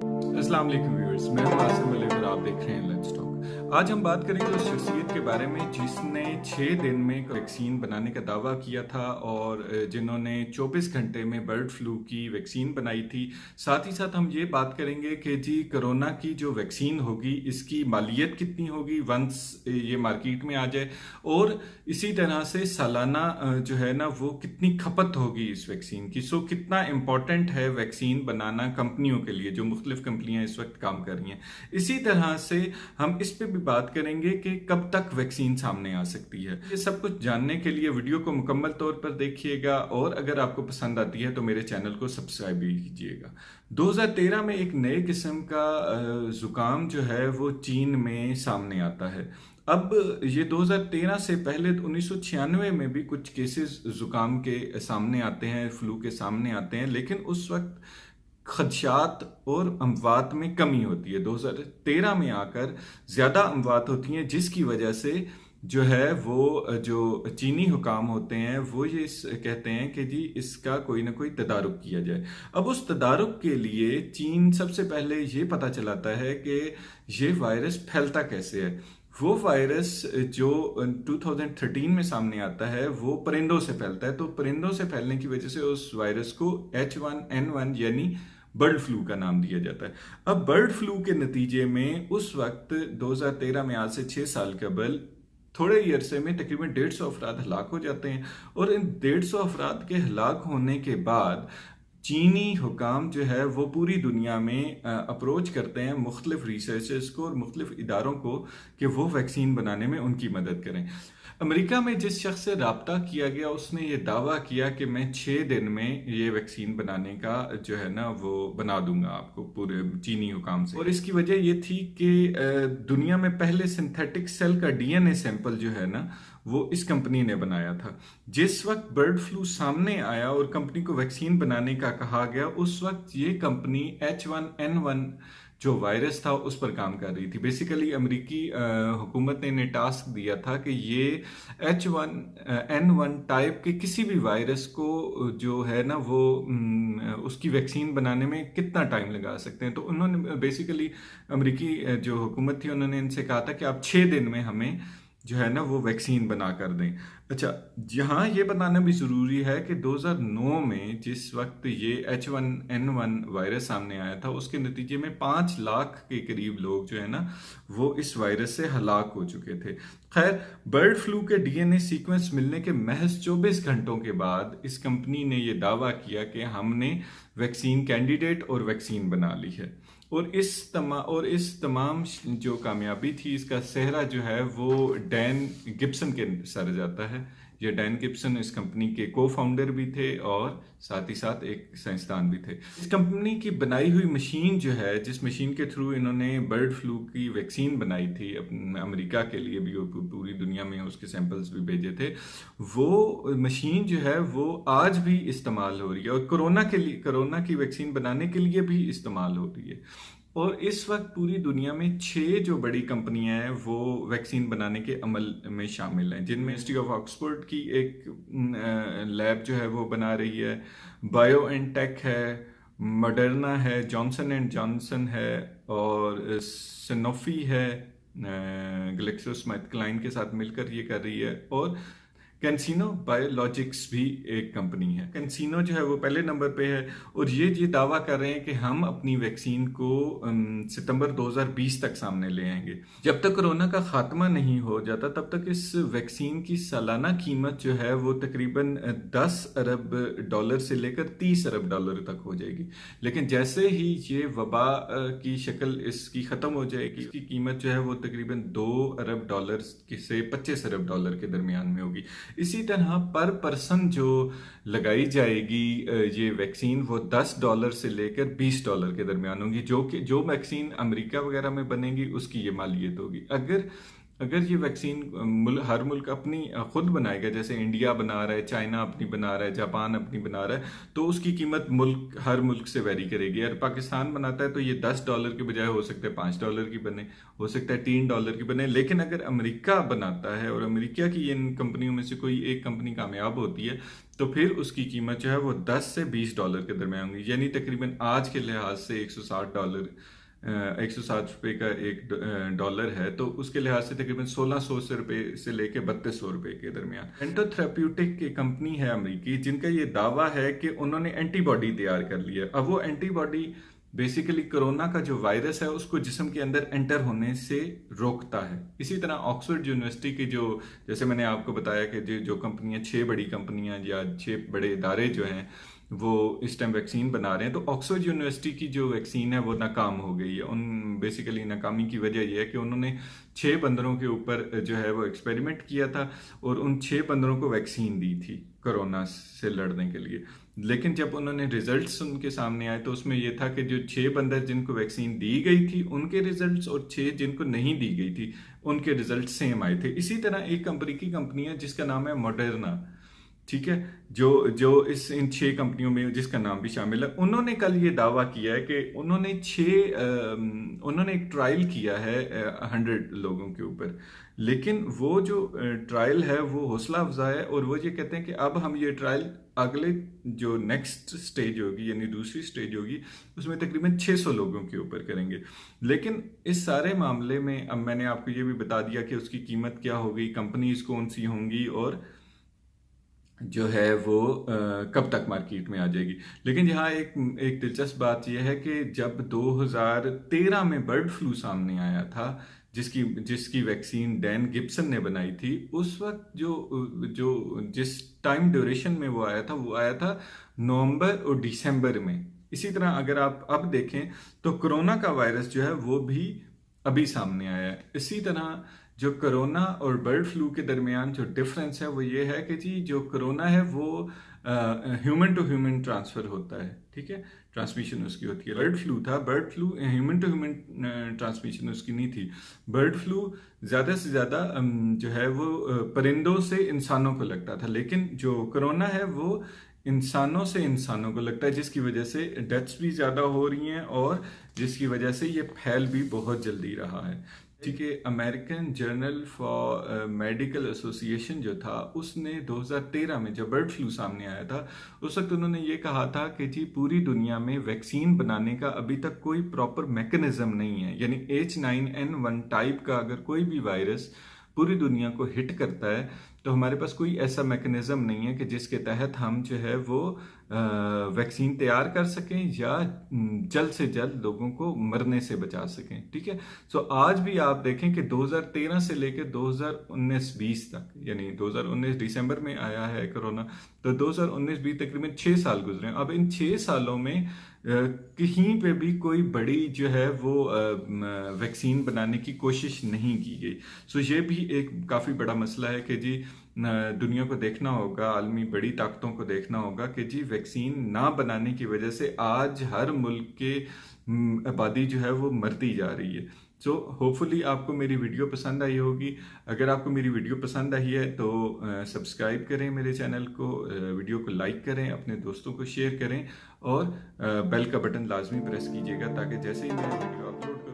अस्सलाम वालेकुम व्यूअर्स, मैं हूं आसिम मलिक और आप देख रहे हैं लेट्स टॉक। आज हम बात करेंगे उस शख्सियत के बारे में जिसने 6 दिन में वैक्सीन बनाने का दावा किया था और जिन्होंने 24 घंटे में बर्ड फ्लू की वैक्सीन बनाई थी। साथ ही साथ हम ये बात करेंगे कि जी कोरोना की जो वैक्सीन होगी इसकी मालियत कितनी होगी वंस ये मार्केट में आ जाए, और इसी तरह से सालाना जो है ना वो कितनी खपत होगी इस वैक्सीन की। सो कितना इम्पोर्टेंट है वैक्सीन बनाना कंपनियों के लिए, जो मुख्तलिफ कंपनियां इस वक्त काम कर रही हैं। इसी तरह से हम इस पे भी बात करेंगे कि कब तक वैक्सीन सामने आ सकती है। ये सब कुछ जानने के लिए वीडियो को मुकम्मल तौर पर देखिएगा, और अगर आपको पसंद आती है तो मेरे चैनल को सब्सक्राइब भी कीजिएगा। 2013 में एक नए किस्म का जुकाम जो है वो चीन में सामने आता है। अब ये 2013 से पहले 1996 में भी कुछ केसेस जुकाम के सामने आते हैं, फ्लू के सामने आते हैं, लेकिन उस वक्त खदशात और अमवात में कमी होती है। 2013 में आकर ज्यादा अमवात होती हैं, जिसकी वजह से जो है वो जो चीनी हुकाम होते हैं वो ये कहते हैं कि जी इसका कोई ना कोई तदारुक किया जाए। अब उस तदारुक के लिए चीन सबसे पहले ये पता चलाता है कि ये वायरस फैलता कैसे है। वो वायरस जो 2013 में सामने आता है वो परिंदों से फैलता है। तो परिंदों से फैलने की वजह से उस वायरस को H1N1 यानी बर्ड फ्लू का नाम दिया जाता है। अब बर्ड फ्लू के नतीजे में उस वक्त 2013 में, आज से 6 साल कबल, थोड़े ही अरसे में तकरीबन 150 अफराद हलाक हो जाते हैं। और इन 150 अफराद के हलाक होने के बाद चीनी हुकाम जो है वो पूरी दुनिया में अप्रोच करते हैं मुख्तलिफ रिसर्चर्स को और मुख्तलिफ इदारों को कि वो वैक्सीन बनाने में उनकी मदद करें। अमेरिका में जिस शख्स से रब्ता किया गया उसने ये दावा किया कि मैं 6 दिन में ये वैक्सीन बनाने का जो है ना वो बना दूंगा आपको पूरे चीनी हुकाम से। और इसकी वजह ये थी कि दुनिया में पहले सिंथेटिक सेल का डीएनए सैंपल जो है ना वो इस कंपनी ने बनाया था। जिस वक्त बर्ड फ्लू सामने आया और कंपनी को वैक्सीन बनाने का कहा गया, उस वक्त ये कंपनी H1N1 जो वायरस था उस पर काम कर रही थी। बेसिकली अमेरिकी हुकूमत ने इन्हें टास्क दिया था कि ये H1N1 टाइप के किसी भी वायरस को जो है ना वो उसकी वैक्सीन बनाने में कितना टाइम लगा सकते हैं। तो उन्होंने बेसिकली अमेरिकी जो हुकूमत थी उन्होंने इनसे कहा था कि आप 6 दिन में हमें जो है ना वो वैक्सीन बना कर दें। अच्छा, यहाँ ये बताना भी ज़रूरी है कि 2009 में जिस वक्त ये H1N1 वायरस सामने आया था उसके नतीजे में 5 लाख के करीब लोग जो है ना वो इस वायरस से हलाक हो चुके थे। खैर, बर्ड फ्लू के डीएनए सीक्वेंस मिलने के महज 24 घंटों के बाद इस कंपनी ने ये दावा किया कि हमने वैक्सीन कैंडिडेट और वैक्सीन बना ली है। और इस तमाम जो कामयाबी थी इसका सेहरा जो है वो डैन गिब्सन के सर जाता है। ये डैन गिब्सन इस कंपनी के को फाउंडर भी थे और साथ ही साथ एक साइंसदान भी थे। इस कंपनी की बनाई हुई मशीन जो है, जिस मशीन के थ्रू इन्होंने बर्ड फ्लू की वैक्सीन बनाई थी अमेरिका के लिए भी और पूरी दुनिया में उसके सैंपल्स भी भेजे थे, वो मशीन जो है वो आज भी इस्तेमाल हो रही है और कोरोना की वैक्सीन बनाने के लिए भी इस्तेमाल हो रही है। और इस वक्त पूरी दुनिया में 6 जो बड़ी कंपनियां हैं वो वैक्सीन बनाने के अमल में शामिल हैं, जिनमें यूनिवर्सिटी ऑफ ऑक्सफोर्ड की एक लैब जो है वो बना रही है, बायोएनटेक है, मॉडर्ना है, जॉनसन एंड जॉनसन है और सनोफी है, ग्लेक्सोस्मिथक्लाइन के साथ मिलकर ये कर रही है, और कैंसिनो बायोलॉजिक्स भी एक कंपनी है। कैंसिनो जो है वो पहले नंबर पे है और ये दावा कर रहे हैं कि हम अपनी वैक्सीन को सितंबर 2020 तक सामने ले आएंगे। जब तक कोरोना का खात्मा नहीं हो जाता तब तक इस वैक्सीन की सालाना कीमत जो है वो तकरीबन 10 अरब डॉलर से लेकर 30 अरब डॉलर तक हो जाएगी। लेकिन जैसे ही ये वबा की शक्ल इसकी ख़त्म हो जाएगी, इसकी कीमत जो है वो तकरीबन 2 अरब डॉलर से 25 अरब डॉलर के दरमियान में होगी। इसी तरह पर पर्सन जो लगाई जाएगी ये वैक्सीन वो $10 से लेकर $20 के दरमियान होगी। जो वैक्सीन अमेरिका वगैरह में बनेगी उसकी ये मालियत होगी। अगर अगर ये वैक्सीन हर मुल्क अपनी खुद बनाएगा, जैसे इंडिया बना रहा है, चाइना अपनी बना रहा है, जापान अपनी बना रहा है, तो उसकी कीमत हर मुल्क से वेरी करेगी। अगर पाकिस्तान बनाता है तो ये $10 के बजाय हो सकता है $5 की बने, हो सकता है $3 की बने। लेकिन अगर अमेरिका बनाता है और अमेरिका की इन कंपनियों में से कोई एक कंपनी कामयाब होती है, तो फिर उसकी कीमत जो है वो $10 से $20 के दरमियान होगी। यानी तकरीबन आज के लिहाज से $160 $160 का एक डॉलर है, तो उसके लिहाज से तकरीबन 1600 रुपये से लेके 3200 रुपये के दरमियान। एंटोथेरेप्यूटिक की कंपनी है अमेरिकी, जिनका ये दावा है कि उन्होंने एंटीबॉडी तैयार कर लिया। अब वो एंटीबॉडी बेसिकली कोरोना का जो वायरस है उसको जिस्म के अंदर एंटर होने से रोकता है। इसी तरह ऑक्सफोर्ड यूनिवर्सिटी की जैसे मैंने आपको बताया कि जो कंपनियां, 6 बड़ी कंपनियां या 6 बड़े इदारे जो हैं वो इस टाइम वैक्सीन बना रहे हैं, तो ऑक्सफोर्ड यूनिवर्सिटी की जो वैक्सीन है वो नाकाम हो गई है। बेसिकली नाकामी की वजह यह है कि उन्होंने 6 बंदरों के ऊपर जो है वो एक्सपेरिमेंट किया था और उन 6 बंदरों को वैक्सीन दी थी कोरोना से लड़ने के लिए। लेकिन जब उन्होंने रिजल्ट्स उनके सामने आए तो उसमें यह था कि जो 6 बंदर जिनको वैक्सीन दी गई थी उनके रिजल्ट्स और 6 जिनको नहीं दी गई थी उनके रिजल्ट सेम आए थे। इसी तरह एक अमेरिकी कंपनी है जिसका नाम है मॉडर्ना, ठीक है, जो इन 6 कंपनियों में जिसका नाम भी शामिल है। उन्होंने कल ये दावा किया है कि उन्होंने एक ट्रायल किया है 100 लोगों के ऊपर। लेकिन वो जो ट्रायल है वो हौसला अफजा है और वो ये कहते हैं कि अब हम ये ट्रायल अगले जो नेक्स्ट स्टेज होगी, यानी दूसरी स्टेज होगी, उसमें तकरीबन 600 लोगों के ऊपर करेंगे। लेकिन इस सारे मामले में अब मैंने आपको ये भी बता दिया कि उसकी कीमत क्या होगी, कंपनीज कौन सी होंगी और जो है वो कब तक मार्केट में आ जाएगी। लेकिन यहाँ एक दिलचस्प बात यह है कि जब 2013 में बर्ड फ्लू सामने आया था, जिसकी वैक्सीन डैन गिब्सन ने बनाई थी, उस वक्त जिस टाइम ड्यूरेशन में वो आया था नवंबर और दिसंबर में। इसी तरह अगर आप अब देखें तो कोरोना का वायरस जो है वो भी अभी सामने आया है। इसी तरह जो कोरोना और बर्ड फ्लू के दरमियान जो डिफरेंस है वो ये है कि जी जो कोरोना है वो ह्यूमन टू ह्यूमन ट्रांसफर होता है, ठीक है, ट्रांसमिशन उसकी होती है। Bird flu human to human transmission उसकी नहीं थी। बर्ड फ्लू ज़्यादा से ज़्यादा जो है वो परिंदों से इंसानों को लगता था, लेकिन जो कोरोना है वो इंसानों से इंसानों को लगता है, जिसकी वजह से डेथ्स भी ज़्यादा हो रही हैं और जिसकी वजह से ये फैल भी बहुत जल्दी रहा है। ठीक है, American journal for medical association जो था उसने 2013 में जब बर्ड फ्लू सामने आया था उस वक्त उन्होंने ये कहा था कि जी पूरी दुनिया में वैक्सीन बनाने का अभी तक कोई प्रॉपर मैकेनिज्म नहीं है। यानी H9N1 टाइप का अगर कोई भी वायरस पूरी दुनिया को हिट करता है तो हमारे पास कोई ऐसा मैकेनिज्म नहीं है कि जिसके तहत हम जो है वो वैक्सीन तैयार कर सकें या जल्द से जल्द लोगों को मरने से बचा सकें। ठीक है, सो आज भी आप देखें कि 2013 से लेकर 2019-20 तक, यानी 2019 दिसंबर में आया है कोरोना, तो 2019-20 तकरीबन 6 साल गुजरे। अब इन 6 सालों में कहीं पे भी कोई बड़ी जो है वो वैक्सीन बनाने की कोशिश नहीं की गई। सो ये भी एक काफ़ी बड़ा मसला है कि जी दुनिया को देखना होगा, आलमी बड़ी ताकतों को देखना होगा कि जी वैक्सीन ना बनाने की वजह से आज हर मुल्क के आबादी जो है वो मरती जा रही है। सो होपफुली आपको मेरी वीडियो पसंद आई होगी। अगर आपको मेरी वीडियो पसंद आई है तो सब्सक्राइब करें मेरे चैनल को, वीडियो को लाइक करें, अपने दोस्तों को शेयर करें और बेल का बटन लाजमी प्रेस कीजिएगा ताकि जैसे ही मैं वीडियो अपलोड